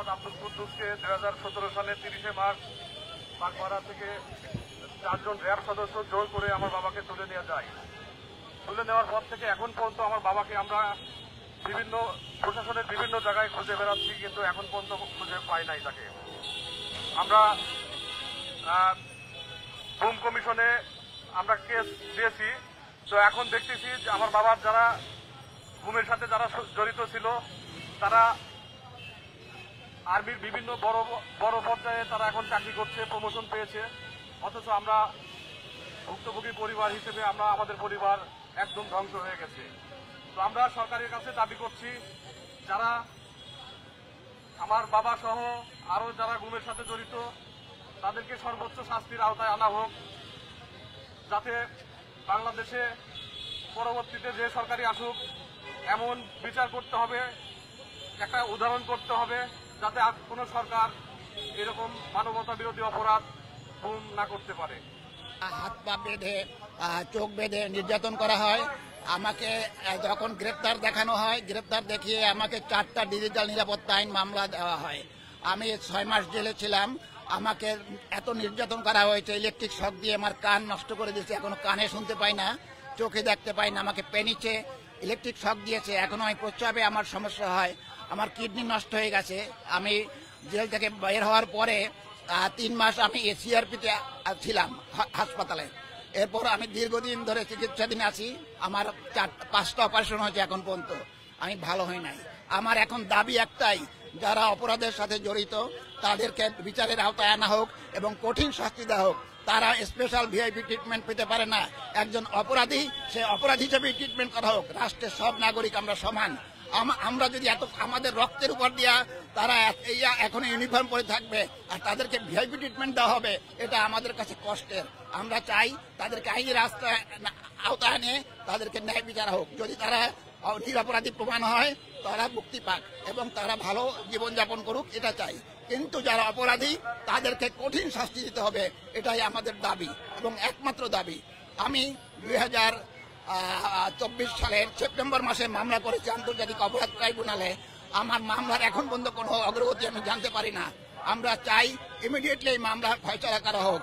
মোহাম্মদ আব্দুল কুদ্দুসকে 2017 সালের 30শে মার্চ বাগমারা থেকে 4 জন র্যাব সদস্য জোর করে আমার বাবাকে তুলে নেওয়া যায়। তুলে নেওয়ার পর থেকে এখন পর্যন্ত আমার বাবাকে আমরা বিভিন্ন প্রশাসনের বিভিন্ন জায়গায় খুঁজে বেড়াচ্ছি, কিন্তু এখন পর্যন্ত খুঁজে পাই নাই তাকে। আমরা গুম কমিশনে আমরা কেস দিয়েছি। তো এখন দেখতেছি যে আমার বাবার যারা গুমের সাথে যারা জড়িত ছিল তারা আর্মির বিভিন্ন বড় বড় পর্যায়ে তারা এখন চাকরি করছে, প্রমোশন পেয়েছে। অথচ আমরা ভুক্তভোগী পরিবার হিসেবে আমরা আমাদের পরিবার একদম ধ্বংস হয়ে গেছে। তো আমরা সরকারের কাছে দাবি করছি, যারা আমার বাবা সহ আরো যারা গুমের সাথে জড়িত তাদেরকে সর্বোচ্চ শাস্তির আওতায় আনা হোক, যাতে বাংলাদেশে পরবর্তীতে যে সরকারি আসুক এমন বিচার করতে হবে, একটা উদাহরণ করতে হবে, যাতে আর কোনো সরকার এরকম মানবতা বিরোধী অপরাধ গুম না করতে পারে। হাত পা বেঁধে চোখ বেঁধে নির্যাতন করা হয়। আমাকে যখন গ্রেপ্তার দেখানো হয়, গ্রেপ্তার দেখিয়ে আমাকে 4টা ডিজিটাল নিরাপত্তা আইন মামলা দেওয়া হয়। আমি 6 মাস জেলে ছিলাম। আমাকে এত নির্যাতন করা হয়েছে, ইলেকট্রিক শক দিয়ে আমার কান নষ্ট করে দিয়েছে, এখনো কানে শুনতে পাই না, চোখে দেখতে পাই না, আমাকে পেনিছে, ইলেকট্রিক শক দিয়েছে, এখনো আমি প্রস্রাবে আমার সমস্যা হয়, আমার কিডনি নষ্ট হয়ে গেছে। আমি জেল থেকে বের হওয়ার পরে 3 মাস আমি সিআরপিতে ছিলাম হাসপাতালে। এরপর আমি দীর্ঘদিন ধরে চিকিৎসাধীন আছি। আমার 5টা অপারেশন হয়েছে এখন পর্যন্ত, আমি ভালো হই নাই। আমার এখন দাবি একটাই, যারা অপরাধের সাথে জড়িত তাদেরকে বিচারের আওতায় আনা হোক এবং কঠিন শাস্তি দেওয়া হোক। তারা স্পেশাল ভিআইপি ট্রিটমেন্ট পেতে পারে না। একজন অপরাধী, সে অপরাধী হিসেবে ট্রিটমেন্ট করা হোক। রাষ্ট্রের সব নাগরিক আমরা সমান। আমরা যদি এত আমাদের রক্তের উপর দিয়া তারা এখন ইউনিফর্ম পরে থাকবে আর তাদেরকে ভিআইপি ট্রিটমেন্ট দেওয়া হবে, এটা আমাদের কাছে কষ্টের। আমরা চাই তাদেরকে আইনের আওতায় নিয়ে তাদেরকে ন্যায় বিচার হোক। যদি তারা নিরপরাধী প্রমাণ হয় তারা মুক্তি পাক এবং তারা ভালো জীবনযাপন করুক, এটা চাই। কিন্তু যারা অপরাধী তাদেরকে কঠিন শাস্তি দিতে হবে, এটাই আমাদের দাবি এবং একমাত্র দাবি। আমি 2024 সালের সেপ্টেম্বর মাসে মামলা করেছি আন্তর্জাতিক অপরাধ ট্রাইব্যুনালে। আমার মামলার এখন পর্যন্ত কোনো অগ্রগতি আমি জানতে পারি না। আমরা চাই ইমিডিয়েটলি এই মামলা ফয়সালা করা হোক।